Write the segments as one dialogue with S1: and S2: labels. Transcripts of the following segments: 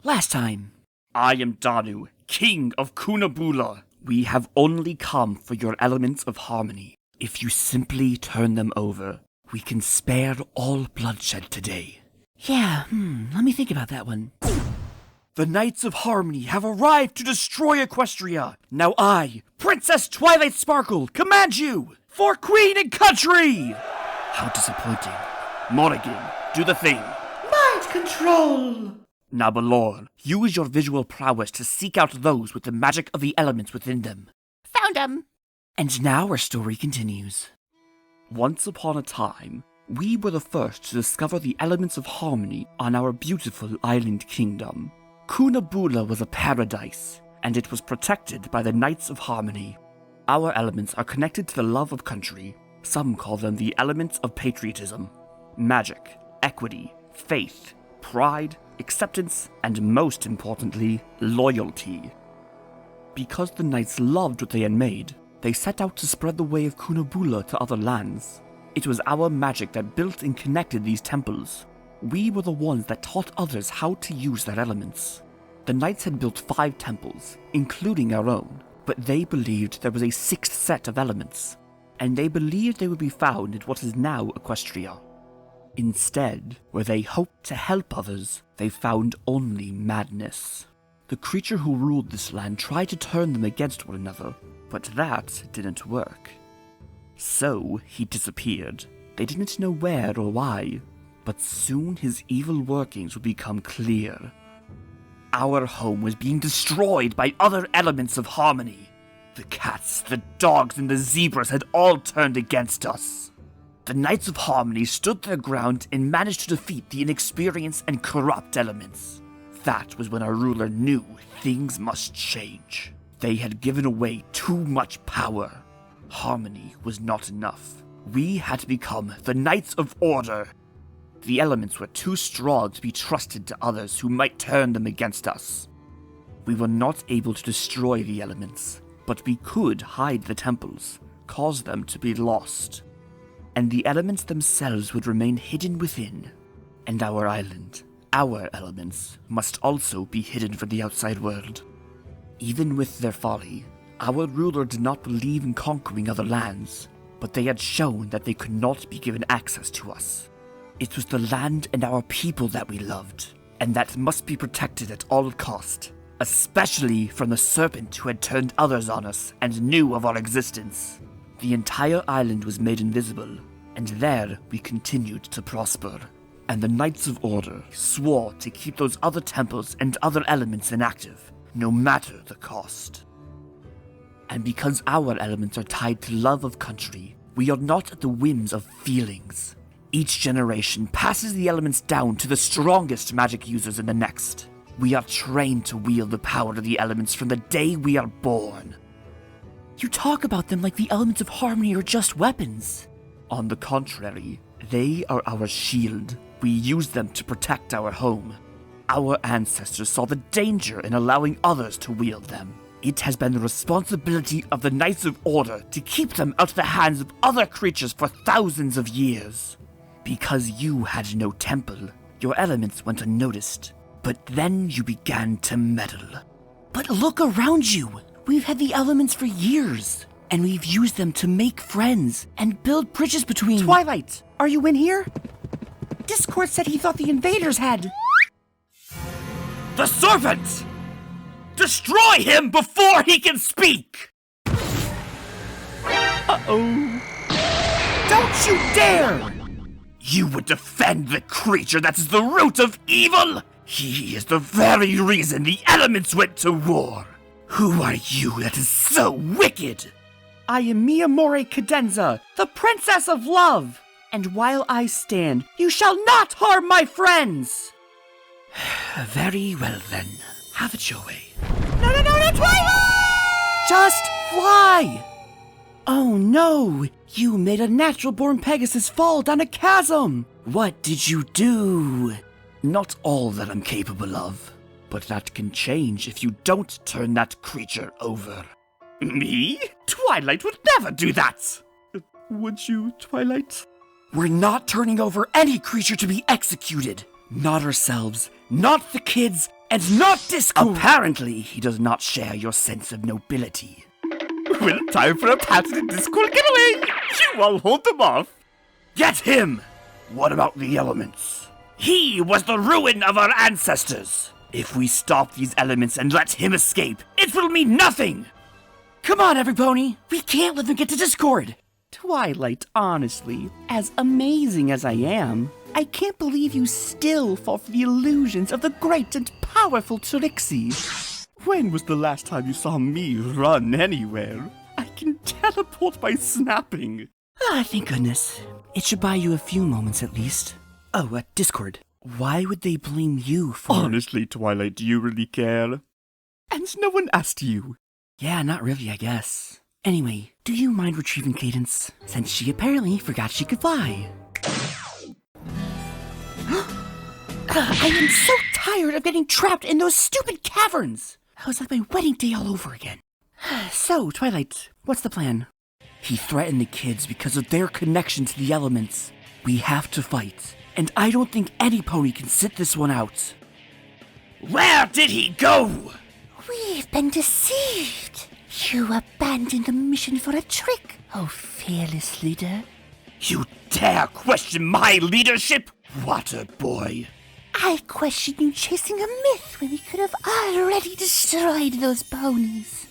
S1: last time.
S2: I am Danu, king of Kunabula. We have only come for your elements of harmony. If you simply turn them over, we can spare all bloodshed today.
S1: Yeah, let me think about that one.
S2: The Knights of Harmony have arrived to destroy Equestria. Now I, Princess Twilight Sparkle, command you for Queen and Country! How disappointing. Morrigan, do the thing.
S3: Mind control!
S2: Now, Balor, use your visual prowess to seek out those with the magic of the elements within them.
S1: Found them!
S2: And now our story continues. Once upon a time, we were the first to discover the elements of harmony on our beautiful island kingdom. Kunabula was a paradise, and it was protected by the Knights of Harmony. Our elements are connected to the love of country. Some call them the elements of patriotism, magic, equity, faith, pride, acceptance, and most importantly, loyalty. Because the Knights loved what they had made, they set out to spread the way of Kunabula to other lands. It was our magic that built and connected these temples. We were the ones that taught others how to use their elements. The Knights had built 5 temples, including our own, but they believed there was a 6th set of elements, and they believed they would be found in what is now Equestria. Instead, where they hoped to help others, they found only madness. The creature who ruled this land tried to turn them against one another, but that didn't work. So he disappeared. They didn't know where or why, but soon his evil workings would become clear. Our home was being destroyed by other elements of harmony. The cats, the dogs, and the zebras had all turned against us. The Knights of Harmony stood their ground and managed to defeat the inexperienced and corrupt elements. That was when our ruler knew things must change. They had given away too much power. Harmony was not enough. We had to become the Knights of Order. The elements were too strong to be trusted to others who might turn them against us. We were not able to destroy the elements, but we could hide the temples, cause them to be lost. And the elements themselves would remain hidden within. And our island, our elements, must also be hidden from the outside world. Even with their folly, our ruler did not believe in conquering other lands, but they had shown that they could not be given access to us. It was the land and our people that we loved, and that must be protected at all cost, especially from the serpent who had turned others on us and knew of our existence. The entire island was made invisible, and there we continued to prosper. And the Knights of Order swore to keep those other temples and other elements inactive, no matter the cost. And because our elements are tied to love of country, we are not at the whims of feelings. Each generation passes the elements down to the strongest magic users in the next. We are trained to wield the power of the elements from the day we are born.
S1: You talk about them like the elements of harmony are just weapons.
S2: On the contrary, they are our shield. We use them to protect our home. Our ancestors saw the danger in allowing others to wield them. It has been the responsibility of the Knights of Order to keep them out of the hands of other creatures for thousands of years. Because you had no temple, your elements went unnoticed. But then you began to meddle.
S1: But look around you! We've had the elements for years, and we've used them to make friends and build bridges between—
S3: Twilight, are you in here? Discord said he thought the invaders had—
S2: The serpent! Destroy him before he can speak!
S3: Uh-oh. Don't you dare!
S2: You would defend the creature that is the root of evil? He is the very reason the elements went to war. Who are you that is so wicked?
S3: I am Miyamori Cadenza, the Princess of Love. And while I stand, you shall not harm my friends!
S2: Very well then. Have it your way.
S3: No, Twilight! Just fly! Oh no! You made a natural-born Pegasus fall down a chasm! What did you do?
S2: Not all that I'm capable of, but that can change if you don't turn that creature over. Me? Twilight would never do that!
S3: Would you, Twilight?
S2: We're not turning over any creature to be executed. Not ourselves, not the kids,
S3: and not Discord.
S2: Apparently, he does not share your sense of nobility. Well, time for a patented Discord getaway! You all hold them off! Get him! What about the elements? He was the ruin of our ancestors! If we stop these elements and let him escape, it will mean nothing!
S3: Come on, everypony. We can't let them get to Discord.
S2: Twilight, honestly, as amazing as I am, I can't believe you still fall for the illusions of the great and powerful Trixie. When was the last time you saw me run anywhere? I can teleport by snapping.
S3: Ah, thank goodness. It should buy you a few moments at least. Oh, Discord. Why would they blame you for...
S2: Honestly, Twilight, do you really care? And no one asked you.
S3: Yeah, not really, I guess. Anyway, do you mind retrieving Cadence? Since she apparently forgot she could fly. I am so tired of getting trapped in those stupid caverns! That was like my wedding day all over again. So, Twilight, what's the plan? He threatened the kids because of their connection to the elements. We have to fight, and I don't think any pony can sit this one out.
S2: Where did he go?
S4: We've been deceived. You abandoned the mission for a trick, oh fearless leader.
S2: You dare question my leadership, Water Boy?
S4: I question you chasing a myth when we could have already destroyed those ponies.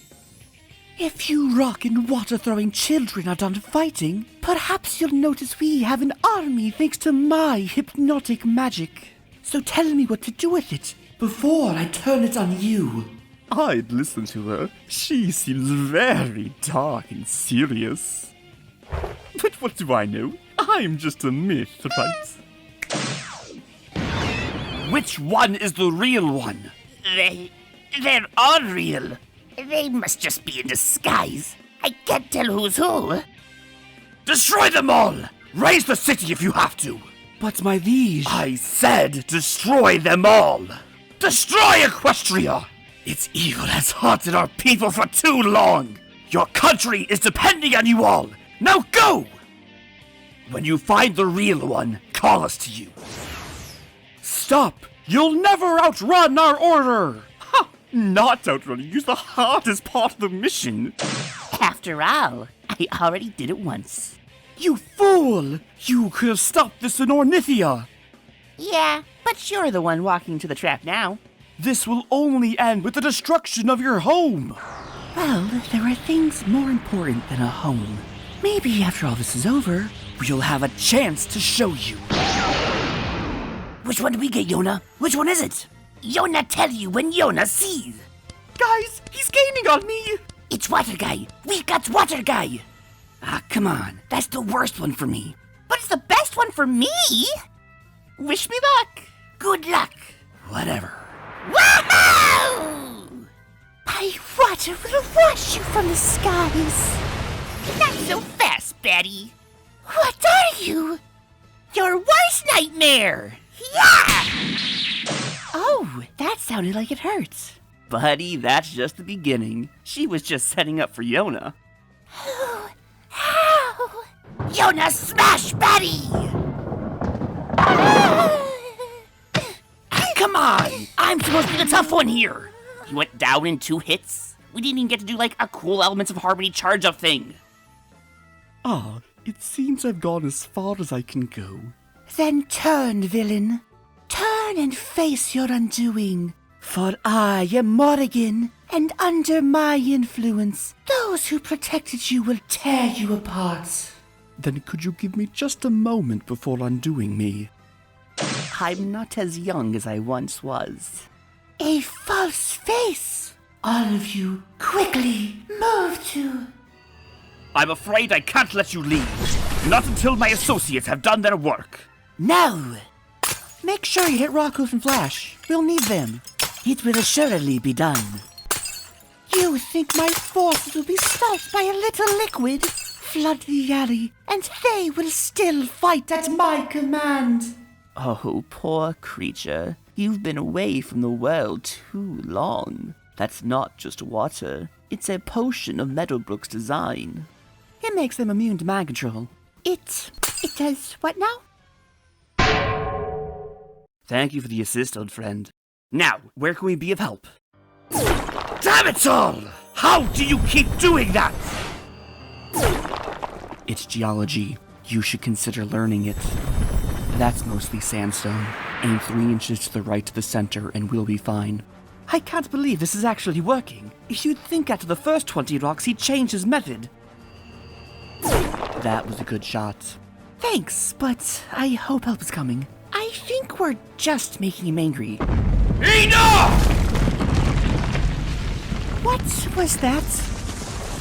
S3: If you rock and water-throwing children are done fighting, perhaps you'll notice we have an army thanks to my hypnotic magic. So tell me what to do with it before I turn it on you.
S2: I'd listen to her. She seems very dark and serious. But what do I know? I'm just a myth, right? Which one is the real one?
S4: They're all real. They must just be in disguise. I can't tell who's who.
S2: Destroy them all! Raise the city if you have to!
S3: But my liege...
S2: I said destroy them all! Destroy Equestria! Its evil has haunted our people for too long! Your country is depending on you all! Now go! When you find the real one, call us to you. Stop! You'll never outrun our order! Ha! Not outrun, use the hardest part of the mission!
S4: After all, I already did it once.
S2: You fool! You could have stopped this in Ornithia!
S4: Yeah, but you're the one walking to the trap now.
S2: This will only end with the destruction of your home!
S3: Well, there are things more important than a home. Maybe after all this is over,
S2: We'll have a chance to show you.
S3: which one do we get, Yona? Which one is it?
S4: Yona tell you when Yona sees.
S2: Guys, he's gaining on me!
S3: It's Water Guy. We got Water Guy. Ah, come on. That's the worst one for me.
S4: But it's the best one for me! Wish me luck!
S3: Good luck. Whatever.
S4: Woohoo! My water will wash you from the skies. Not so fast, Betty. What are you? Your worst nightmare! Yeah!
S3: Oh, that sounded like it hurts.
S2: Buddy, that's just the beginning. She was just setting up for Yona.
S4: Ow! Yona smash Betty!
S3: Come on! I'm supposed to be the tough one here.
S4: You went down in 2 hits? We didn't even get to do like a cool Elements of Harmony charge-up thing.
S2: Ah, it seems I've gone as far as I can go.
S3: Then turn, villain. Turn and face your undoing. For I am Morrigan, and under my influence, those who protected you will tear you apart.
S2: Then could you give me just a moment before undoing me?
S3: I'm not as young as I once was. A false face! All of you, quickly, move to...
S2: I'm afraid I can't let you leave. Not until my associates have done their work.
S3: No! Make sure you hit Rockhoof and Flash. We'll need them. It will assuredly be done. You think my forces will be stopped by a little liquid? Flood the alley, and they will still fight at my command.
S2: Oh, poor creature. You've been away from the world too long. That's not just water. It's a potion of Meadowbrook's design.
S3: It makes them immune to mind control. It does what now?
S2: Thank you for the assist, old friend. Now, where can we be of help? Damn it all! How do you keep doing that? It's geology. You should consider learning it. That's mostly sandstone. Aim 3 inches to the right to the center and we'll be fine. I can't believe this is actually working. You'd think after the first 20 rocks he'd change his method. That was a good shot. Thanks, but I hope help is coming. I think we're just making him angry. Enough! What was that?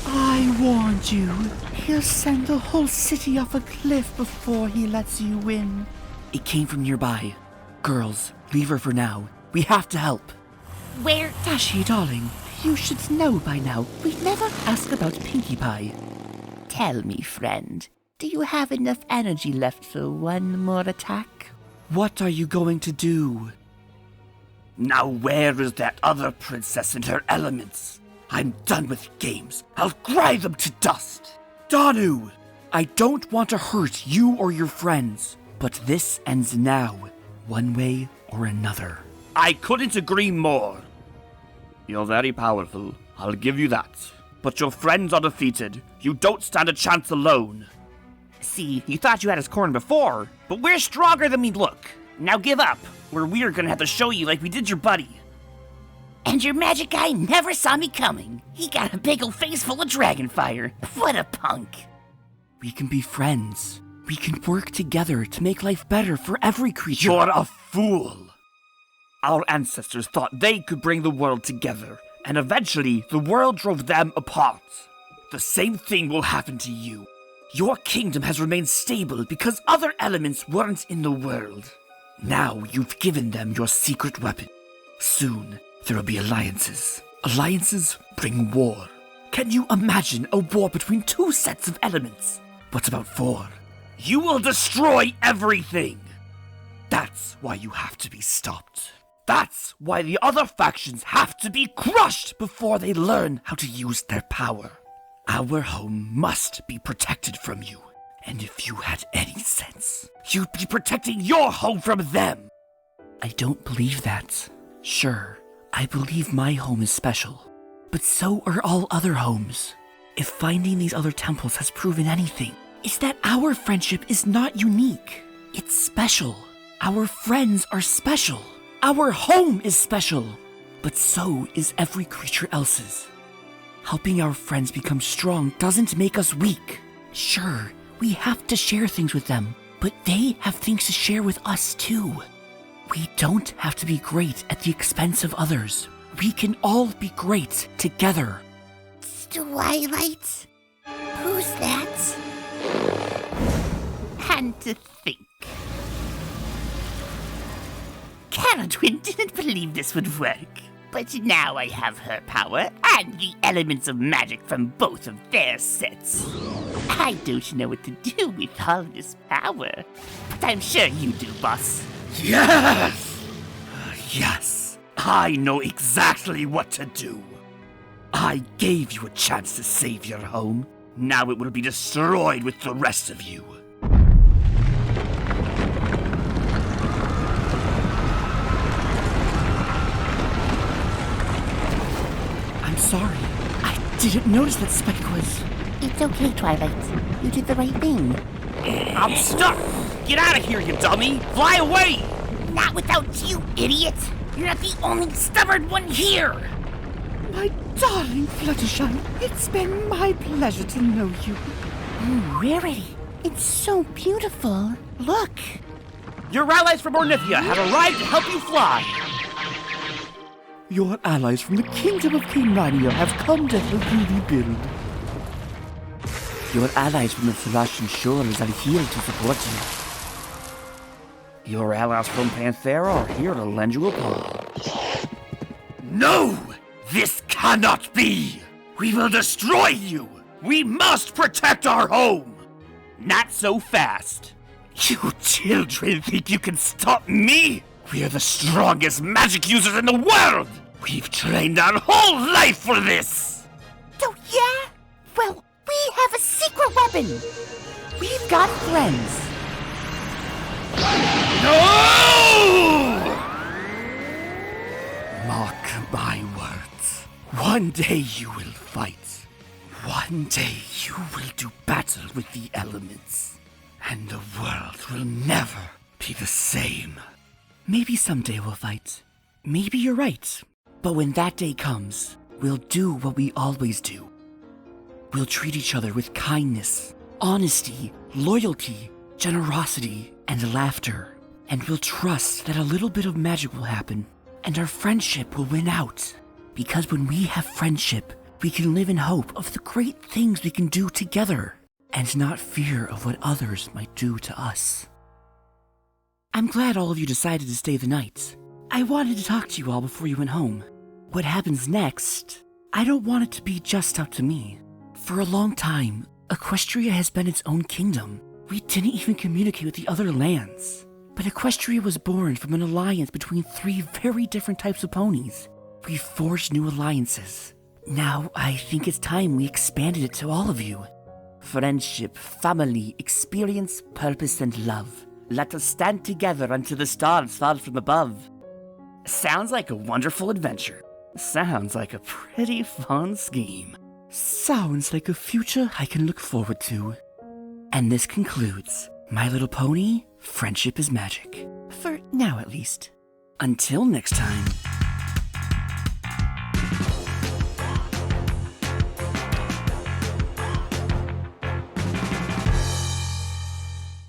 S2: I warned you. He'll send the whole city off a cliff before he lets you win. It came from nearby. Girls, leave her for now. We have to help.
S4: Where?
S2: Dashi, darling, you should know by now. We never ask about Pinkie Pie.
S1: Tell me, friend, do you have enough energy left for one more attack?
S2: What are you going to do? Now where is that other princess and her elements? I'm done with games. I'll grind them to dust. Danu! I don't want to hurt you or your friends, but this ends now, one way or another. I couldn't agree more. You're very powerful, I'll give you that. But your friends are defeated. You don't stand a chance alone.
S3: See, you thought you had us cornered before, but we're stronger than we look. Now give up, or we're gonna have to show you like we did your buddy.
S4: And your magic guy never saw me coming. He got a big ol' face full of dragon fire. What a punk.
S2: We can be friends. We can work together to make life better for every creature. You're a fool! Our ancestors thought they could bring the world together, and eventually the world drove them apart. The same thing will happen to you. Your kingdom has remained stable because other elements weren't in the world. Now you've given them your secret weapon. Soon, there will be alliances. Alliances bring war. Can you imagine a war between two sets of elements? What about 4? You will destroy everything! That's why you have to be stopped. That's why the other factions have to be crushed before they learn how to use their power. Our home must be protected from you. And if you had any sense, you'd be protecting your home from them. I don't believe that. Sure, I believe my home is special. But so are all other homes. If finding these other temples has proven anything, it's that our friendship is not unique. It's special. Our friends are special. Our home is special. But so is every creature else's. Helping our friends become strong doesn't make us weak. Sure, we have to share things with them, but they have things to share with us too. We don't have to be great at the expense of others. We can all be great together.
S4: Twilight? Who's that? And to think. Caradwin didn't believe this would work. But now I have her power and the elements of magic from both of their sets. I don't know what to do with all this power, but I'm sure you do, boss.
S2: Yes! Yes, I know exactly what to do. I gave you a chance to save your home. Now it will be destroyed with the rest of you. I'm sorry. I didn't notice that spike was...
S1: It's okay, Twilight. You did the right thing.
S3: I'm stuck! Get out of here, you dummy! Fly away!
S4: Not without you, idiot! You're not the only stubborn one here!
S2: My darling Fluttershy, it's been my pleasure to know you.
S1: Oh, Rarity, it's so beautiful. Look.
S3: Your allies from Ornithia have arrived to help you fly!
S2: Your allies from the Kingdom of Cainania have come to help you rebuild. Your allies from the Thracian shores are here to support you. Your allies from Panthera are here to lend you a paw. No! This cannot be! We will destroy you! We must protect our home!
S3: Not so fast.
S2: You children think you can stop me? We are the strongest magic users in the world! We've trained our whole life for this!
S4: Oh, yeah? Well, we have a secret weapon!
S1: We've got friends.
S2: No!
S3: my words. One day you will fight. One day you will do battle with the elements. And the world will never be the same. Maybe someday we'll fight. Maybe you're right. But when that day comes, we'll do what we always do. We'll treat each other with kindness, honesty, loyalty, generosity, and laughter. And we'll trust that a little bit of magic will happen, and our friendship will win out. Because when we have friendship, we can live in hope of the great things we can do together, and not fear of what others might do to us. I'm glad all of you decided to stay the night. I wanted to talk to you all before you went home. What happens next, I don't want it to be just up to me. For a long time, Equestria has been its own kingdom. We didn't even communicate with the other lands. But Equestria was born from an alliance between 3 very different types of ponies. We forged new alliances. Now, I think it's time we expanded it to all of you. Friendship, family, experience, purpose, and love. Let us stand together until the stars fall from above. Sounds like a wonderful adventure. Sounds like a pretty fun scheme. Sounds like a future I can look forward to. And this concludes My Little Pony, Friendship is Magic. For now, at least. Until next time.